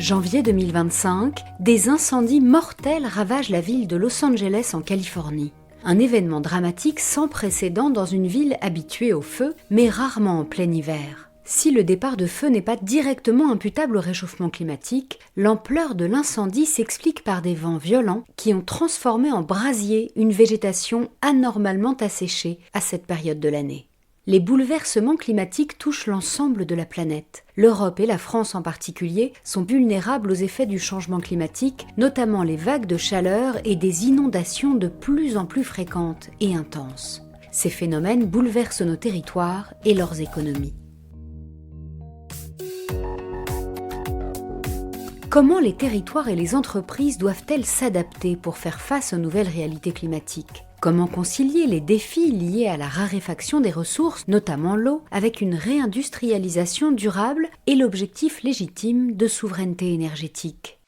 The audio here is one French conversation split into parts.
Janvier 2025, des incendies mortels ravagent la ville de Los Angeles en Californie. Un événement dramatique sans précédent dans une ville habituée au feu, mais rarement en plein hiver. Si le départ de feu n'est pas directement imputable au réchauffement climatique, l'ampleur de l'incendie s'explique par des vents violents qui ont transformé en brasier une végétation anormalement asséchée à cette période de l'année. Les bouleversements climatiques touchent l'ensemble de la planète. L'Europe et la France en particulier sont vulnérables aux effets du changement climatique, notamment les vagues de chaleur et des inondations de plus en plus fréquentes et intenses. Ces phénomènes bouleversent nos territoires et leurs économies. Comment les territoires et les entreprises doivent-elles s'adapter pour faire face aux nouvelles réalités climatiques ? Comment concilier les défis liés à la raréfaction des ressources, notamment l'eau, avec une réindustrialisation durable et l'objectif légitime de souveraineté énergétique ?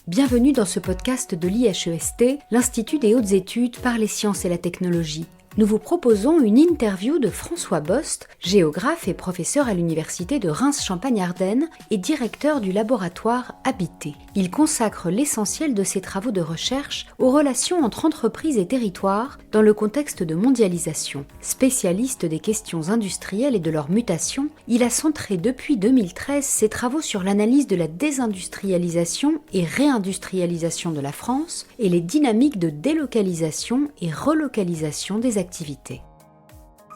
Bienvenue dans ce podcast de l'IHEST, l'Institut des hautes études par les sciences et la technologie. Nous vous proposons une interview de François Bost, géographe et professeur à l'université de Reims-Champagne-Ardenne et directeur du laboratoire Habité. Il consacre l'essentiel de ses travaux de recherche aux relations entre entreprises et territoires dans le contexte de mondialisation. Spécialiste des questions industrielles et de leur mutation, il a centré depuis 2013 ses travaux sur l'analyse de la désindustrialisation et réindustrialisation de la France et les dynamiques de délocalisation et relocalisation des activités.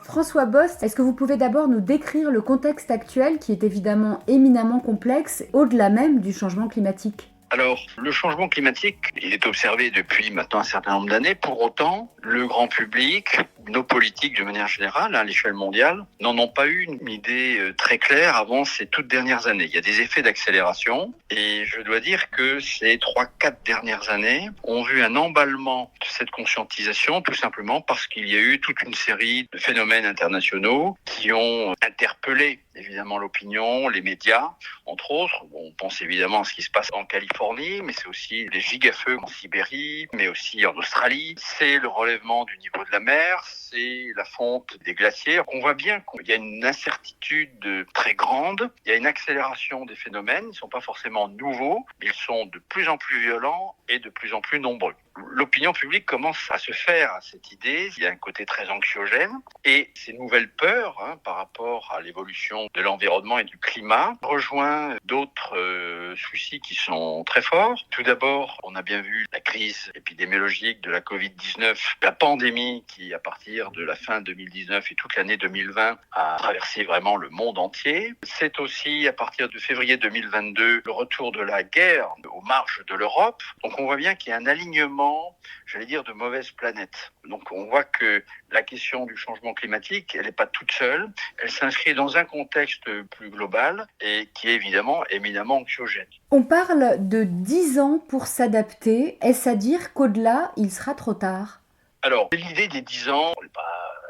François Bost, est-ce que vous pouvez d'abord nous décrire le contexte actuel qui est évidemment éminemment complexe, au-delà même du changement climatique ? Alors, le changement climatique, il est observé depuis maintenant un certain nombre d'années. Pour autant, le grand public, nos politiques de manière générale, à l'échelle mondiale, n'en ont pas eu une idée très claire avant ces toutes dernières années. Il y a des effets d'accélération et je dois dire que ces 3-4 dernières années ont vu un emballement de cette conscientisation tout simplement parce qu'il y a eu toute une série de phénomènes internationaux qui ont interpellé évidemment l'opinion, les médias, entre autres. On pense évidemment à ce qui se passe en Californie, mais c'est aussi les gigafeux en Sibérie, mais aussi en Australie. C'est le relèvement du niveau de la mer, c'est la fonte des glaciers. On voit bien qu'il y a une incertitude très grande, il y a une accélération des phénomènes, ils ne sont pas forcément nouveaux, mais ils sont de plus en plus violents et de plus en plus nombreux. L'opinion publique commence à se faire à cette idée, il y a un côté très anxiogène, et ces nouvelles peurs par rapport à l'évolution de l'environnement et du climat rejoint d'autres soucis qui sont très forts. Tout d'abord, on a bien vu la crise épidémiologique de la Covid-19, la pandémie qui, à partir de la fin 2019 et toute l'année 2020, a traversé vraiment le monde entier. C'est aussi, à partir de février 2022, le retour de la guerre aux marges de l'Europe. Donc on voit bien qu'il y a un alignement, j'allais dire, de mauvaises planètes. Donc on voit que la question du changement climatique, elle n'est pas toute seule, elle s'inscrit dans un contexte plus global et qui est évidemment éminemment anxiogène. On parle de 10 ans pour s'adapter. Est-ce à dire qu'au-delà, il sera trop tard ? Alors, l'idée des 10 ans, on n'est pas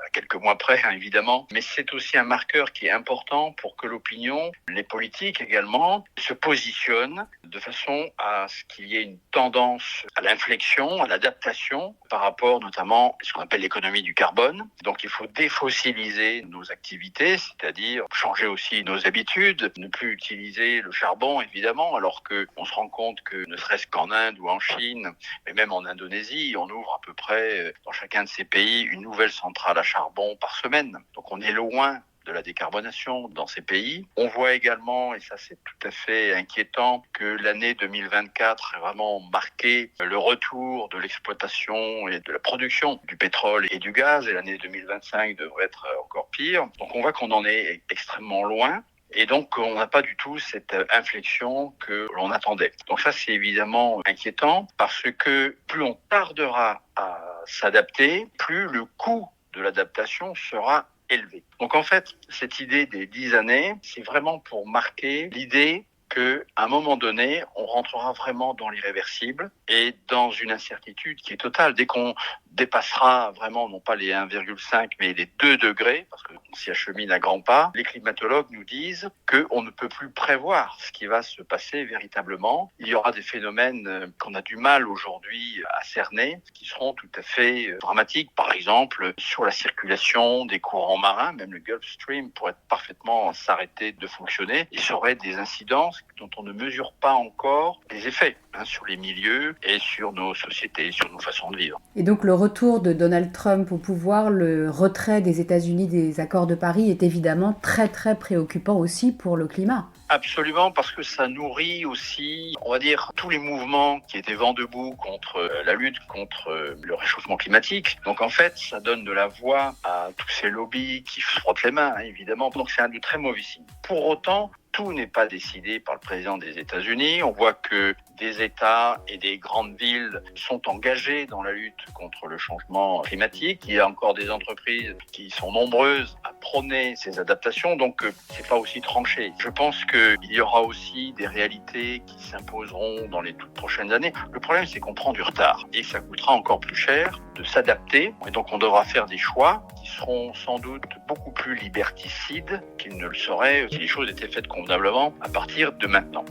à quelques mois près, évidemment, mais c'est aussi un marqueur qui est important pour que l'opinion, les politiques également, se positionnent de façon à ce qu'il y ait une tendance à l'inflexion, à l'adaptation par rapport notamment à ce qu'on appelle l'économie du carbone. Donc, il faut défossiliser nos activités, c'est-à-dire changer aussi nos habitudes, ne plus utiliser le charbon, évidemment, alors qu'on se rend compte que ne serait-ce qu'en Inde ou en Chine, mais même en Indonésie, on ouvre à peu près dans chacun de ces pays une nouvelle centrale à charbon par semaine. Donc on est loin de la décarbonation dans ces pays. On voit également, et ça c'est tout à fait inquiétant, que l'année 2024 est vraiment marquée le retour de l'exploitation et de la production du pétrole et du gaz, et l'année 2025 devrait être encore pire. Donc on voit qu'on en est extrêmement loin. Et donc, on n'a pas du tout cette inflexion que l'on attendait. Donc ça, c'est évidemment inquiétant parce que plus on tardera à s'adapter, plus le coût de l'adaptation sera élevé. Donc en fait, cette idée des 10 années, c'est vraiment pour marquer l'idée qu'à un moment donné, on rentrera vraiment dans l'irréversible est dans une incertitude qui est totale. Dès qu'on dépassera vraiment, non pas les 1,5, mais les 2 degrés, parce qu'on s'y achemine à grands pas, les climatologues nous disent qu'on ne peut plus prévoir ce qui va se passer véritablement. Il y aura des phénomènes qu'on a du mal aujourd'hui à cerner, qui seront tout à fait dramatiques. Par exemple, sur la circulation des courants marins, même le Gulf Stream pourrait parfaitement s'arrêter de fonctionner. Il y aurait des incidences dont on ne mesure pas encore les effets sur les milieux et sur nos sociétés, sur nos façons de vivre. Et donc le retour de Donald Trump au pouvoir, le retrait des États-Unis des accords de Paris est évidemment très très préoccupant aussi pour le climat. Absolument, parce que ça nourrit aussi, on va dire, tous les mouvements qui étaient vent debout contre la lutte contre le réchauffement climatique. Donc en fait, ça donne de la voix à tous ces lobbies qui se frottent les mains, évidemment. Donc c'est un de très mauvais signe. Pour autant, tout n'est pas décidé par le président des États-Unis. On voit que des États et des grandes villes sont engagés dans la lutte contre le changement climatique. Il y a encore des entreprises qui sont nombreuses à prôner ces adaptations, donc c'est pas aussi tranché. Je pense qu'il y aura aussi des réalités qui s'imposeront dans les toutes prochaines années. Le problème, c'est qu'on prend du retard et ça coûtera encore plus cher de s'adapter. Et donc, on devra faire des choix qui seront sans doute beaucoup plus liberticides qu'ils ne le seraient si les choses étaient faites convenablement à partir de maintenant.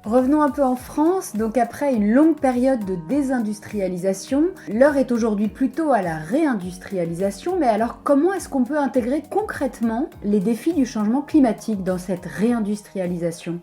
Revenons un peu en France, donc après une longue période de désindustrialisation, l'heure est aujourd'hui plutôt à la réindustrialisation, mais alors comment est-ce qu'on peut intégrer concrètement les défis du changement climatique dans cette réindustrialisation ?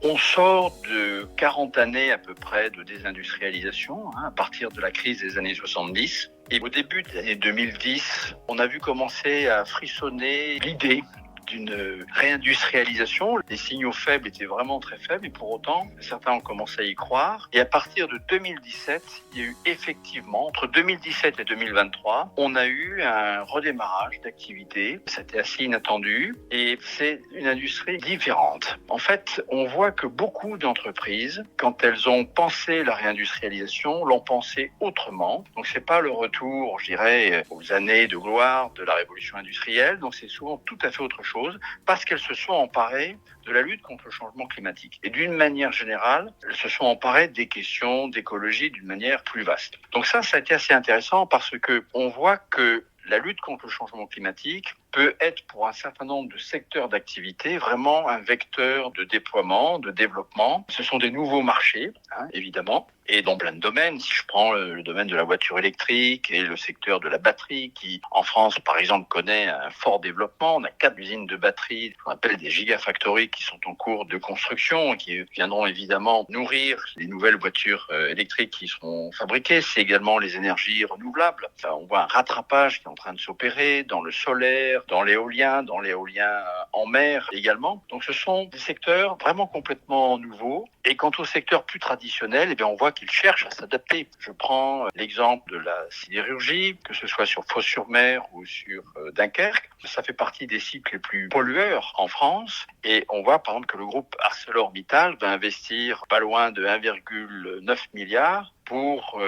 On sort de 40 années à peu près de désindustrialisation, à partir de la crise des années 70. Et au début des années 2010, on a vu commencer à frissonner l'idée d'une réindustrialisation. Les signaux faibles étaient vraiment très faibles et pour autant, certains ont commencé à y croire. Et à partir de 2017, il y a eu effectivement, entre 2017 et 2023, on a eu un redémarrage d'activité. C'était assez inattendu et c'est une industrie différente. En fait, on voit que beaucoup d'entreprises, quand elles ont pensé la réindustrialisation, l'ont pensé autrement. Donc c'est pas le retour, je dirais, aux années de gloire de la révolution industrielle. Donc c'est souvent tout à fait autre chose, parce qu'elles se sont emparées de la lutte contre le changement climatique. Et d'une manière générale, elles se sont emparées des questions d'écologie d'une manière plus vaste. Donc ça a été assez intéressant parce que on voit que la lutte contre le changement climatique peut être pour un certain nombre de secteurs d'activité vraiment un vecteur de déploiement, de développement. Ce sont des nouveaux marchés, évidemment, et dans plein de domaines. Si je prends le domaine de la voiture électrique et le secteur de la batterie qui, en France, par exemple, connaît un fort développement. On a 4 usines de batteries, qu'on appelle des gigafactories, qui sont en cours de construction et qui viendront évidemment nourrir les nouvelles voitures électriques qui seront fabriquées. C'est également les énergies renouvelables. Enfin, on voit un rattrapage qui est en train de s'opérer dans le solaire, dans l'éolien en mer également. Donc ce sont des secteurs vraiment complètement nouveaux. Et quant aux secteurs plus traditionnels, on voit qu'ils cherchent à s'adapter. Je prends l'exemple de la sidérurgie, que ce soit sur Fos-sur-Mer ou sur Dunkerque. Ça fait partie des sites les plus pollueurs en France. Et on voit par exemple que le groupe ArcelorMittal va investir pas loin de 1,9 milliard pour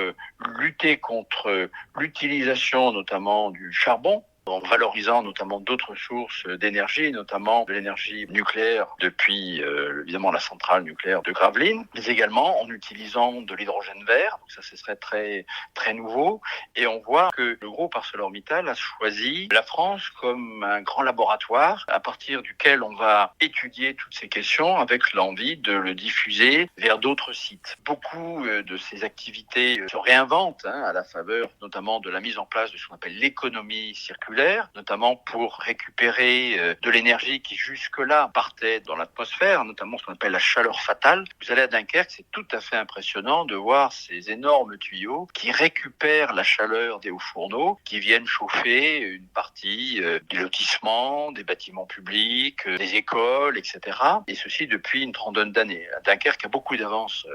lutter contre l'utilisation notamment du charbon, en valorisant notamment d'autres sources d'énergie, notamment de l'énergie nucléaire depuis évidemment la centrale nucléaire de Gravelines, mais également en utilisant de l'hydrogène vert. Donc ça, ce serait très très nouveau. Et on voit que le groupe ArcelorMittal a choisi la France comme un grand laboratoire à partir duquel on va étudier toutes ces questions avec l'envie de le diffuser vers d'autres sites. Beaucoup de ces activités se réinventent à la faveur notamment de la mise en place de ce qu'on appelle l'économie circulaire, notamment pour récupérer de l'énergie qui jusque-là partait dans l'atmosphère, notamment ce qu'on appelle la chaleur fatale. Vous allez à Dunkerque, c'est tout à fait impressionnant de voir ces énormes tuyaux qui récupèrent la chaleur des hauts fourneaux, qui viennent chauffer une partie des lotissements, des bâtiments publics, des écoles, etc. Et ceci depuis une trentaine d'années. Dunkerque a beaucoup d'avance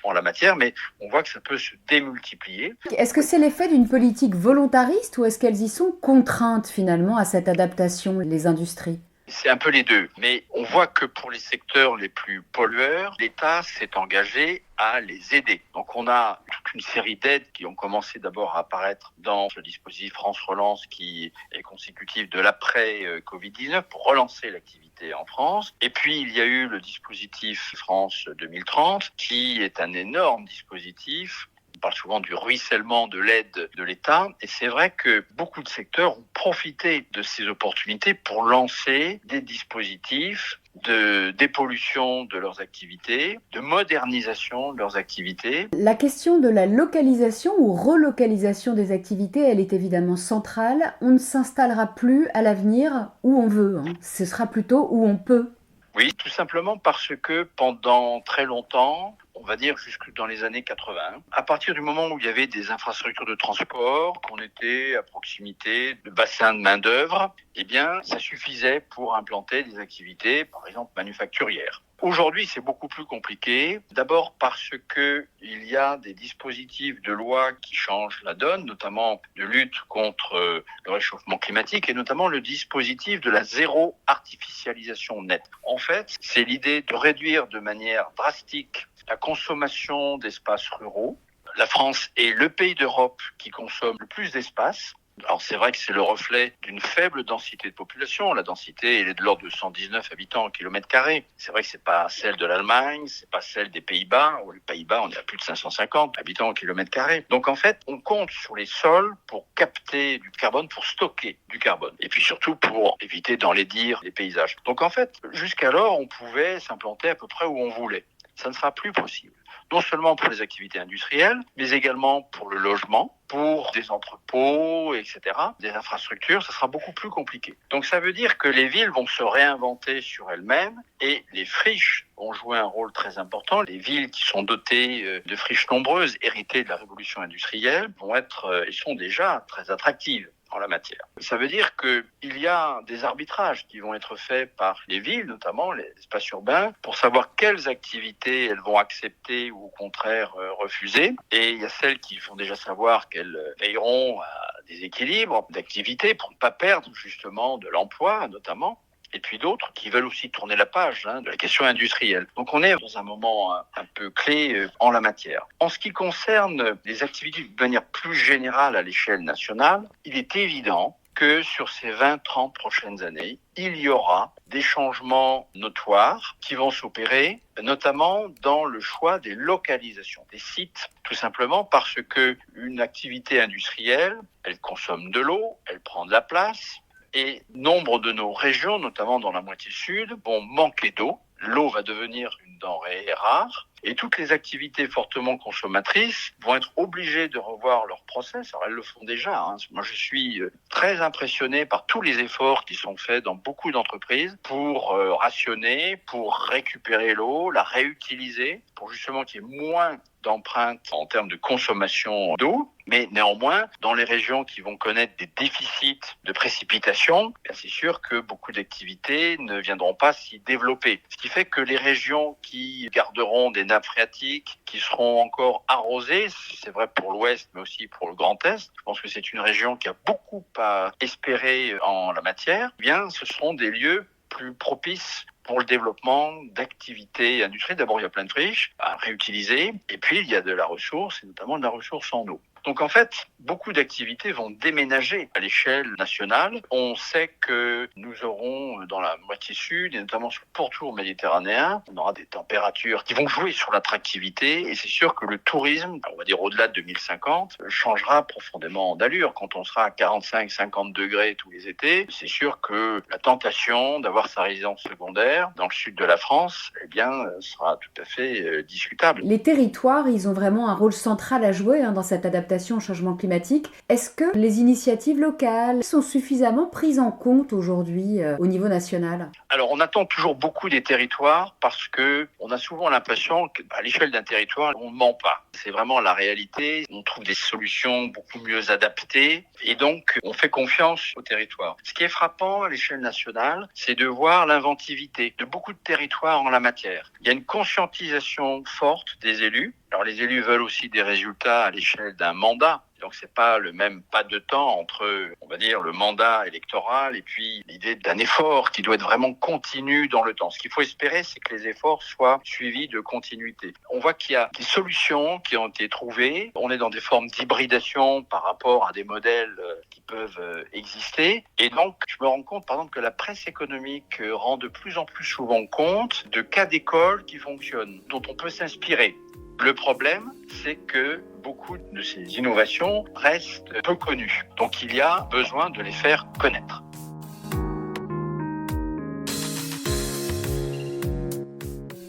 en la matière, mais on voit que ça peut se démultiplier. Est-ce que c'est l'effet d'une politique volontariste ou est-ce qu'elles y sont contraintes finalement à cette adaptation, les industries ? C'est un peu les deux, mais on voit que pour les secteurs les plus pollueurs, l'État s'est engagé à les aider. Donc on a toute toute une série d'aides qui ont commencé d'abord à apparaître dans ce dispositif France Relance qui est consécutif de l'après-Covid-19 pour relancer l'activité en France. Et puis, il y a eu le dispositif France 2030 qui est un énorme dispositif. On parle souvent du ruissellement de l'aide de l'État et c'est vrai que beaucoup de secteurs ont profité de ces opportunités pour lancer des dispositifs de dépollution de leurs activités, de modernisation de leurs activités. La question de la localisation ou relocalisation des activités, elle est évidemment centrale. On ne s'installera plus à l'avenir où on veut, Ce sera plutôt où on peut. Oui, tout simplement parce que pendant très longtemps, on va dire jusque dans les années 80, à partir du moment où il y avait des infrastructures de transport, qu'on était à proximité de bassins de main-d'œuvre, eh bien, ça suffisait pour implanter des activités, par exemple, manufacturières. Aujourd'hui, c'est beaucoup plus compliqué. D'abord parce que il y a des dispositifs de loi qui changent la donne, notamment de lutte contre le réchauffement climatique et notamment le dispositif de la zéro artificialisation nette. En fait, c'est l'idée de réduire de manière drastique la consommation d'espaces ruraux. La France est le pays d'Europe qui consomme le plus d'espace. Alors c'est vrai que c'est le reflet d'une faible densité de population. La densité elle est de l'ordre de 119 habitants au kilomètre carré. C'est vrai que c'est pas celle de l'Allemagne, c'est pas celle des Pays-Bas. Les Pays-Bas, on est à plus de 550 habitants au kilomètre carré. Donc en fait, on compte sur les sols pour capter du carbone, pour stocker du carbone. Et puis surtout pour éviter d'enlaidir les paysages. Donc en fait, jusqu'alors, on pouvait s'implanter à peu près où on voulait. Ça ne sera plus possible. Non seulement pour les activités industrielles, mais également pour le logement, pour des entrepôts, etc., des infrastructures, ça sera beaucoup plus compliqué. Donc ça veut dire que les villes vont se réinventer sur elles-mêmes et les friches vont jouer un rôle très important. Les villes qui sont dotées de friches nombreuses, héritées de la révolution industrielle, vont être et sont déjà très attractives en la matière. Ça veut dire qu'il y a des arbitrages qui vont être faits par les villes, notamment les espaces urbains, pour savoir quelles activités elles vont accepter ou au contraire refuser. Et il y a celles qui font déjà savoir qu'elles veilleront à des équilibres d'activités pour ne pas perdre justement de l'emploi notamment. Et puis d'autres qui veulent aussi tourner la page de la question industrielle. Donc on est dans un moment un peu clé en la matière. En ce qui concerne les activités de manière plus générale à l'échelle nationale, il est évident que sur ces 20-30 prochaines années, il y aura des changements notoires qui vont s'opérer, notamment dans le choix des localisations des sites, tout simplement parce que une activité industrielle, elle consomme de l'eau, elle prend de la place, et nombre de nos régions, notamment dans la moitié sud, vont manquer d'eau. L'eau va devenir une denrée rare et toutes les activités fortement consommatrices vont être obligées de revoir leur process. Alors elles le font déjà. Moi, je suis très impressionné par tous les efforts qui sont faits dans beaucoup d'entreprises pour rationner, pour récupérer l'eau, la réutiliser, pour justement qu'il y ait moins d'empreintes en termes de consommation d'eau. Mais néanmoins, dans les régions qui vont connaître des déficits de précipitations, c'est sûr que beaucoup d'activités ne viendront pas s'y développer. Ce qui fait que les régions qui garderont des nappes phréatiques, qui seront encore arrosées, c'est vrai pour l'Ouest, mais aussi pour le Grand Est, je pense que c'est une région qui a beaucoup à espérer en la matière, eh bien, ce seront des lieux plus propices pour le développement d'activités industrielles. D'abord, il y a plein de friches à réutiliser, et puis il y a de la ressource, et notamment de la ressource en eau. Donc en fait, beaucoup d'activités vont déménager à l'échelle nationale. On sait que nous aurons dans la moitié sud, et notamment sur le pourtour méditerranéen, on aura des températures qui vont jouer sur l'attractivité. Et c'est sûr que le tourisme, on va dire au-delà de 2050, changera profondément d'allure. Quand on sera à 45-50 degrés tous les étés, c'est sûr que la tentation d'avoir sa résidence secondaire dans le sud de la France, eh bien, sera tout à fait discutable. Les territoires, ils ont vraiment un rôle central à jouer dans cette adaptation au changement climatique. Est-ce que les initiatives locales sont suffisamment prises en compte aujourd'hui au niveau national ? Alors, on attend toujours beaucoup des territoires parce que on a souvent l'impression qu'à l'échelle d'un territoire, on ne ment pas. C'est vraiment la réalité. On trouve des solutions beaucoup mieux adaptées et donc on fait confiance au territoire. Ce qui est frappant à l'échelle nationale, c'est de voir l'inventivité de beaucoup de territoires en la matière. Il y a une conscientisation forte des élus Alors les élus veulent aussi des résultats à l'échelle d'un mandat. Donc c'est pas le même pas de temps entre, on va dire, le mandat électoral et puis l'idée d'un effort qui doit être vraiment continu dans le temps. Ce qu'il faut espérer, c'est que les efforts soient suivis de continuité. On voit qu'il y a des solutions qui ont été trouvées. On est dans des formes d'hybridation par rapport à des modèles qui peuvent exister. Et donc, je me rends compte, par exemple, que la presse économique rend de plus en plus souvent compte de cas d'école qui fonctionnent, dont on peut s'inspirer. Le problème, c'est que beaucoup de ces innovations restent peu connues. Donc il y a besoin de les faire connaître.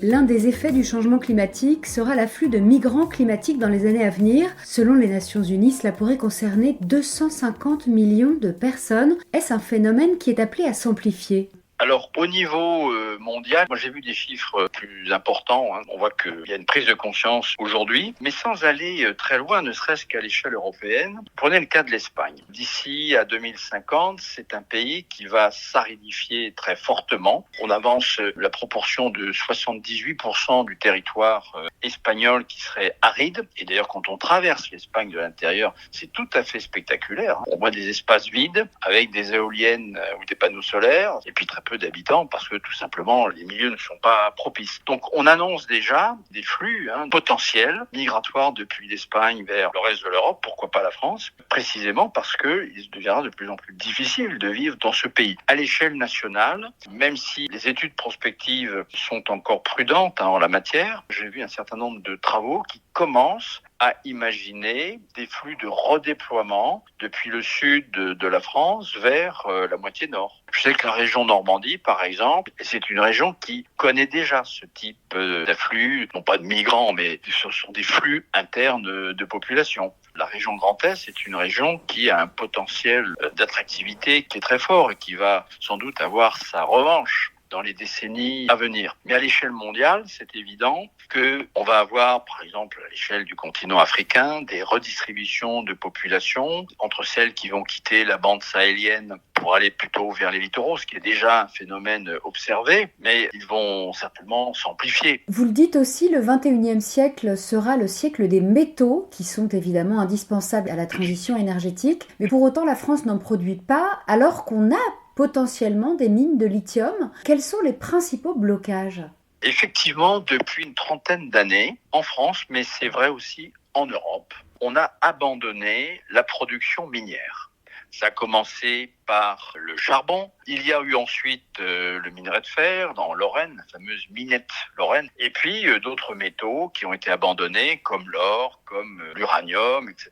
L'un des effets du changement climatique sera l'afflux de migrants climatiques dans les années à venir. Selon les Nations Unies, cela pourrait concerner 250 millions de personnes. Est-ce un phénomène qui est appelé à s'amplifier ? Alors, au niveau mondial, moi j'ai vu des chiffres plus importants. On voit qu'il y a une prise de conscience aujourd'hui, mais sans aller très loin, ne serait-ce qu'à l'échelle européenne. Prenez le cas de l'Espagne. D'ici à 2050, c'est un pays qui va s'aridifier très fortement. On avance la proportion de 78% du territoire espagnol qui serait aride. Et d'ailleurs, quand on traverse l'Espagne de l'intérieur, c'est tout à fait spectaculaire. On voit des espaces vides avec des éoliennes ou des panneaux solaires, et puis très peu d'habitants parce que tout simplement les milieux ne sont pas propices. Donc on annonce déjà des flux potentiels migratoires depuis l'Espagne vers le reste de l'Europe, pourquoi pas la France, précisément parce que il deviendra de plus en plus difficile de vivre dans ce pays. À l'échelle nationale, même si les études prospectives sont encore prudentes en la matière, j'ai vu un certain nombre de travaux qui commencent à imaginer des flux de redéploiement depuis le sud de la France vers la moitié nord. Je sais que la région Normandie, par exemple, c'est une région qui connaît déjà ce type d'afflux, non pas de migrants, mais ce sont des flux internes de population. La région Grand Est, c'est une région qui a un potentiel d'attractivité qui est très fort et qui va sans doute avoir sa revanche dans les décennies à venir. Mais à l'échelle mondiale, c'est évident qu'on va avoir, par exemple, à l'échelle du continent africain, des redistributions de population entre celles qui vont quitter la bande sahélienne pour aller plutôt vers les littoraux, ce qui est déjà un phénomène observé, mais ils vont certainement s'amplifier. Vous le dites aussi, le 21e siècle sera le siècle des métaux, qui sont évidemment indispensables à la transition énergétique, mais pour autant la France n'en produit pas, alors qu'on a potentiellement des mines de lithium. Quels sont les principaux blocages ? Effectivement, depuis une trentaine d'années, en France, mais c'est vrai aussi en Europe, on a abandonné la production minière. Ça a commencé par le charbon. Il y a eu ensuite le minerai de fer dans Lorraine, la fameuse minette Lorraine. Et puis d'autres métaux qui ont été abandonnés, comme l'or, comme l'uranium, etc.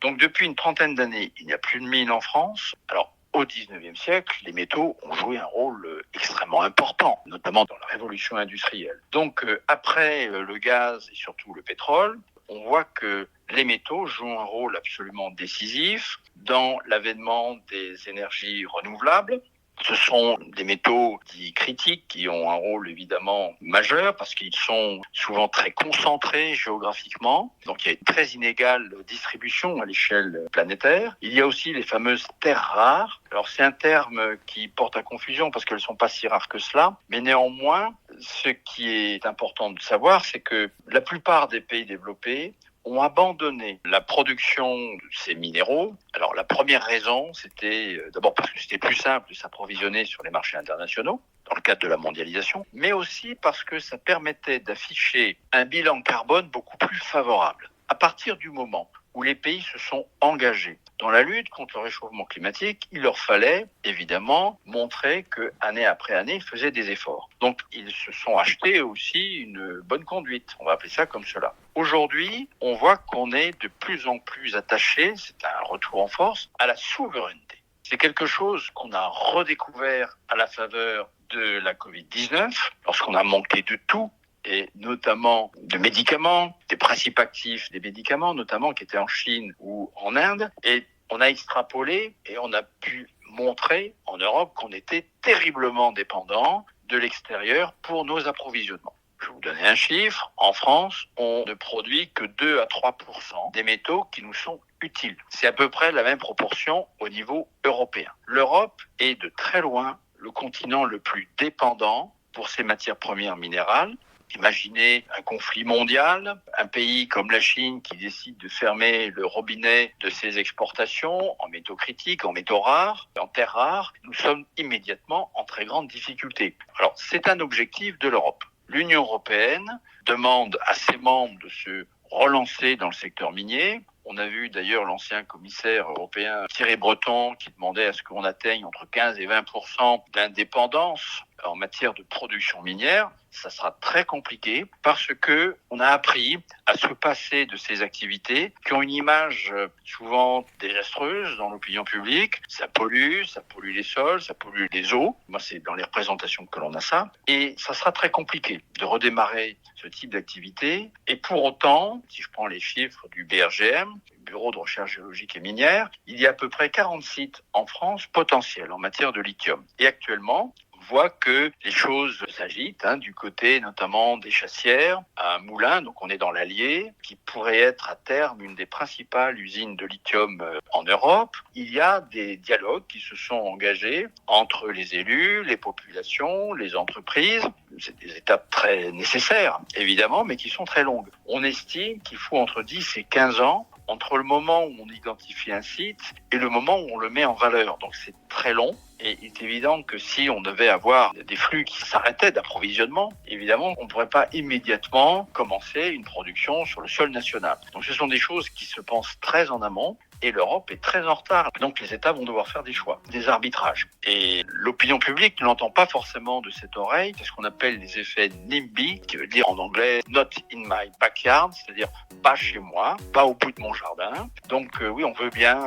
Donc depuis une trentaine d'années, il n'y a plus de mines en France. Alors, au XIXe siècle, les métaux ont joué un rôle extrêmement important, notamment dans la révolution industrielle. Donc, après le gaz et surtout le pétrole, on voit que les métaux jouent un rôle absolument décisif dans l'avènement des énergies renouvelables. Ce sont des métaux dits critiques qui ont un rôle évidemment majeur parce qu'ils sont souvent très concentrés géographiquement. Donc il y a une très inégale distribution à l'échelle planétaire. Il y a aussi les fameuses terres rares. Alors c'est un terme qui porte à confusion parce qu'elles ne sont pas si rares que cela. Mais néanmoins, ce qui est important de savoir, c'est que la plupart des pays développés ont abandonné la production de ces minéraux. Alors la première raison, c'était d'abord parce que c'était plus simple de s'approvisionner sur les marchés internationaux, dans le cadre de la mondialisation, mais aussi parce que ça permettait d'afficher un bilan carbone beaucoup plus favorable. À partir du moment où les pays se sont engagés dans la lutte contre le réchauffement climatique, il leur fallait évidemment montrer que année après année, ils faisaient des efforts. Donc ils se sont achetés aussi une bonne conduite, on va appeler ça comme cela. Aujourd'hui, on voit qu'on est de plus en plus attaché, c'est un retour en force, à la souveraineté. C'est quelque chose qu'on a redécouvert à la faveur de la Covid-19, lorsqu'on a manqué de tout, et notamment de médicaments, des principes actifs des médicaments, notamment qui étaient en Chine ou en Inde. Et on a extrapolé et on a pu montrer en Europe qu'on était terriblement dépendant de l'extérieur pour nos approvisionnements. Je vais vous donner un chiffre. En France, on ne produit que 2 à 3% des métaux qui nous sont utiles. C'est à peu près la même proportion au niveau européen. L'Europe est de très loin le continent le plus dépendant pour ses matières premières minérales. Imaginez un conflit mondial, un pays comme la Chine qui décide de fermer le robinet de ses exportations en métaux critiques, en métaux rares, en terres rares. Nous sommes immédiatement en très grande difficulté. Alors, c'est un objectif de l'Europe. L'Union européenne demande à ses membres de se relancer dans le secteur minier. On a vu d'ailleurs l'ancien commissaire européen Thierry Breton qui demandait à ce qu'on atteigne entre 15 et 20% d'indépendance en matière de production minière. Ça sera très compliqué parce que on a appris à se passer de ces activités qui ont une image souvent désastreuse dans l'opinion publique. Ça pollue les sols, ça pollue les eaux. Moi, c'est dans les représentations que l'on a ça. Et ça sera très compliqué de redémarrer ce type d'activité. Et pour autant, si je prends les chiffres du BRGM, Bureau de recherche géologique et minière, il y a à peu près 40 sites en France potentiels en matière de lithium. Et actuellement, on voit que les choses s'agitent, du côté notamment des Chassières, à Moulins, donc on est dans l'Allier, qui pourrait être à terme une des principales usines de lithium en Europe. Il y a des dialogues qui se sont engagés entre les élus, les populations, les entreprises. C'est des étapes très nécessaires, évidemment, mais qui sont très longues. On estime qu'il faut entre 10 et 15 ans entre le moment où on identifie un site et le moment où on le met en valeur. Donc c'est très long. Et il est évident que si on devait avoir des flux qui s'arrêtaient d'approvisionnement, évidemment, on ne pourrait pas immédiatement commencer une production sur le sol national. Donc ce sont des choses qui se pensent très en amont. Et l'Europe est très en retard. Donc les États vont devoir faire des choix, des arbitrages. Et l'opinion publique ne l'entend pas forcément de cette oreille. C'est ce qu'on appelle les effets NIMBY, qui veut dire en anglais « not in my backyard », c'est-à-dire pas chez moi, pas au bout de mon jardin. Donc oui, on veut bien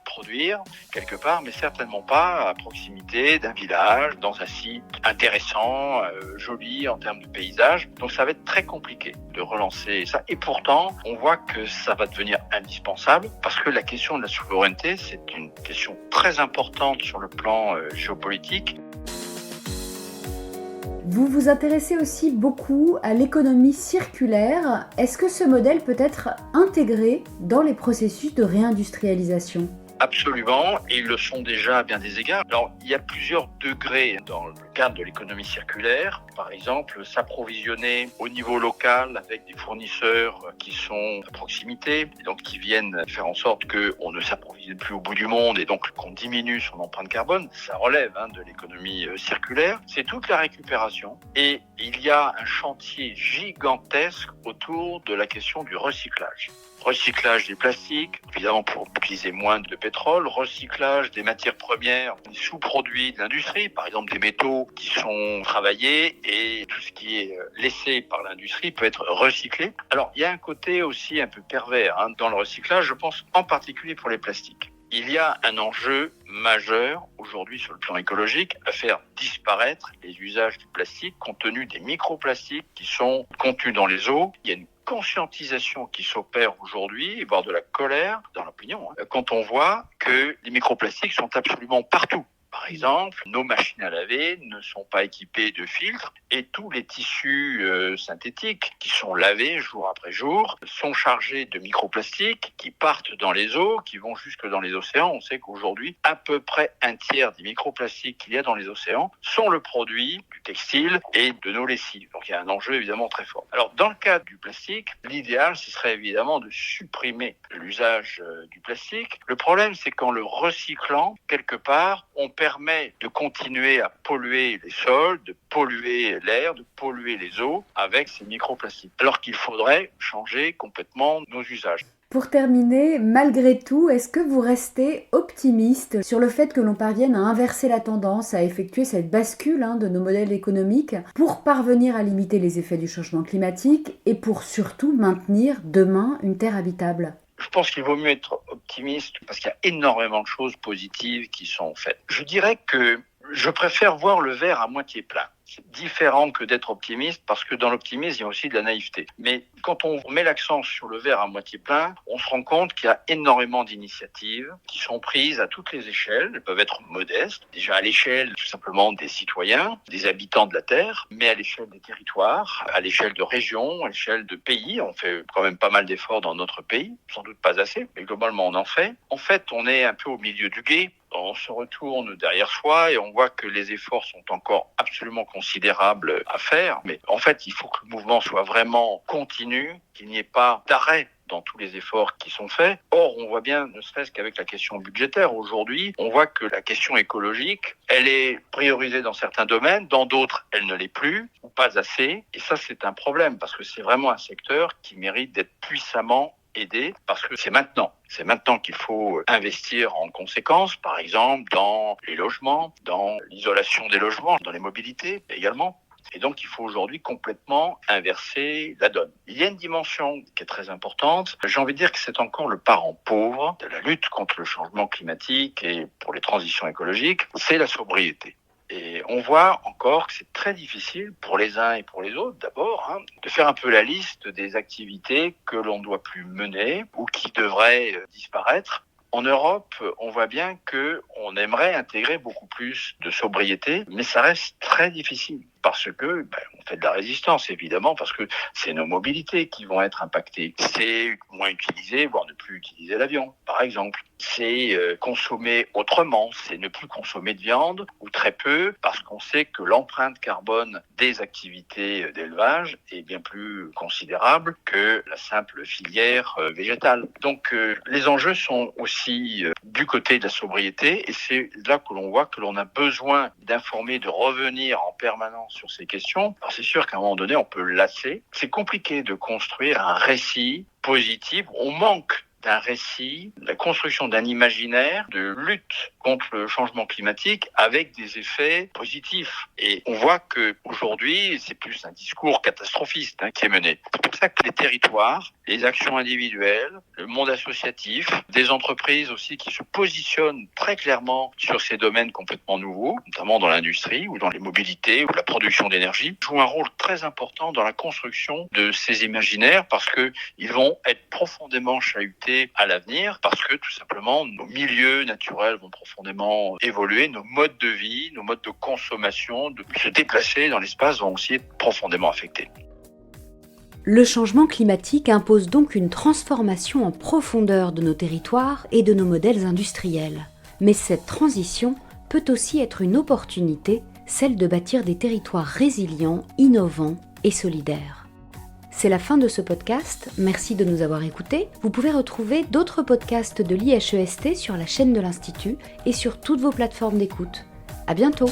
produire quelque part, mais certainement pas à proximité d'un village, dans un site intéressant, joli en termes de paysage. Donc ça va être très compliqué de relancer ça. Et pourtant, on voit que ça va devenir indispensable parce que la question de la souveraineté, c'est une question très importante sur le plan géopolitique. Vous vous intéressez aussi beaucoup à l'économie circulaire. Est-ce que ce modèle peut être intégré dans les processus de réindustrialisation ? Absolument, et ils le sont déjà à bien des égards. Alors, il y a plusieurs degrés dans le cadre de l'économie circulaire. Par exemple, s'approvisionner au niveau local avec des fournisseurs qui sont à proximité, et donc qui viennent faire en sorte qu'on ne s'approvisionne plus au bout du monde et donc qu'on diminue son empreinte carbone. Ça relève de l'économie circulaire. C'est toute la récupération. Et il y a un chantier gigantesque autour de la question du recyclage. Recyclage des plastiques, évidemment pour utiliser moins de pétrole, recyclage des matières premières, des sous-produits de l'industrie, par exemple des métaux qui sont travaillés et tout ce qui est laissé par l'industrie peut être recyclé. Alors il y a un côté aussi un peu pervers dans le recyclage, je pense en particulier pour les plastiques. Il y a un enjeu majeur aujourd'hui sur le plan écologique à faire disparaître les usages du plastique compte tenu des microplastiques qui sont contenus dans les eaux. Il y a une conscientisation qui s'opère aujourd'hui, voire de la colère dans l'opinion, quand on voit que les microplastiques sont absolument partout. Par exemple, nos machines à laver ne sont pas équipées de filtres et tous les tissus synthétiques qui sont lavés jour après jour sont chargés de microplastiques qui partent dans les eaux, qui vont jusque dans les océans. On sait qu'aujourd'hui, à peu près un tiers des microplastiques qu'il y a dans les océans sont le produit du textile et de nos lessives. Donc il y a un enjeu évidemment très fort. Alors dans le cas du plastique, l'idéal ce serait évidemment de supprimer l'usage du plastique. Le problème c'est qu'en le recyclant, quelque part, on permet de continuer à polluer les sols, de polluer l'air, de polluer les eaux avec ces microplastiques. Alors qu'il faudrait changer complètement nos usages. Pour terminer, malgré tout, est-ce que vous restez optimiste sur le fait que l'on parvienne à inverser la tendance, à effectuer cette bascule de nos modèles économiques pour parvenir à limiter les effets du changement climatique et pour surtout maintenir demain une Terre habitable ? Je pense qu'il vaut mieux être optimiste parce qu'il y a énormément de choses positives qui sont faites. Je dirais que je préfère voir le verre à moitié plein. C'est différent que d'être optimiste parce que dans l'optimisme, il y a aussi de la naïveté. Mais quand on met l'accent sur le verre à moitié plein, on se rend compte qu'il y a énormément d'initiatives qui sont prises à toutes les échelles. Elles peuvent être modestes, déjà à l'échelle tout simplement des citoyens, des habitants de la Terre, mais à l'échelle des territoires, à l'échelle de régions, à l'échelle de pays. On fait quand même pas mal d'efforts dans notre pays, sans doute pas assez, mais globalement on en fait. En fait, on est un peu au milieu du gué. On se retourne derrière soi et on voit que les efforts sont encore absolument considérables considérable à faire. Mais en fait, il faut que le mouvement soit vraiment continu, qu'il n'y ait pas d'arrêt dans tous les efforts qui sont faits. Or, on voit bien, ne serait-ce qu'avec la question budgétaire aujourd'hui, on voit que la question écologique, elle est priorisée dans certains domaines, dans d'autres, elle ne l'est plus, ou pas assez. Et ça, c'est un problème, parce que c'est vraiment un secteur qui mérite d'être puissamment aidé, parce que c'est maintenant qu'il faut investir en conséquence, par exemple dans les logements, dans l'isolation des logements, dans les mobilités également. Et donc, il faut aujourd'hui complètement inverser la donne. Il y a une dimension qui est très importante. J'ai envie de dire que c'est encore le parent pauvre de la lutte contre le changement climatique et pour les transitions écologiques, c'est la sobriété. Et on voit encore que c'est très difficile pour les uns et pour les autres, d'abord, de faire un peu la liste des activités que l'on ne doit plus mener ou qui devraient disparaître. En Europe, on voit bien qu'on aimerait intégrer beaucoup plus de sobriété, mais ça reste très difficile parce que on fait de la résistance, évidemment, parce que c'est nos mobilités qui vont être impactées. C'est moins utiliser, voire ne plus utiliser l'avion, par exemple. C'est consommer autrement, c'est ne plus consommer de viande ou très peu, parce qu'on sait que l'empreinte carbone des activités d'élevage est bien plus considérable que la simple filière végétale. Donc les enjeux sont aussi du côté de la sobriété, et c'est là que l'on voit que l'on a besoin d'informer, de revenir en permanence sur ces questions. Alors c'est sûr qu'à un moment donné, on peut lasser. C'est compliqué de construire un récit positif. On manque d'un récit, de la construction d'un imaginaire de lutte contre le changement climatique avec des effets positifs. Et on voit que aujourd'hui, c'est plus un discours catastrophiste qui est mené. C'est pour ça que les territoires, les actions individuelles, le monde associatif, des entreprises aussi qui se positionnent très clairement sur ces domaines complètement nouveaux, notamment dans l'industrie ou dans les mobilités ou la production d'énergie, jouent un rôle très important dans la construction de ces imaginaires parce que ils vont être profondément chahutés à l'avenir parce que tout simplement nos milieux naturels vont profondément évoluer, nos modes de vie, nos modes de consommation, de se déplacer dans l'espace vont aussi être profondément affectés. Le changement climatique impose donc une transformation en profondeur de nos territoires et de nos modèles industriels. Mais cette transition peut aussi être une opportunité, celle de bâtir des territoires résilients, innovants et solidaires. C'est la fin de ce podcast, merci de nous avoir écoutés. Vous pouvez retrouver d'autres podcasts de l'IHEST sur la chaîne de l'Institut et sur toutes vos plateformes d'écoute. À bientôt!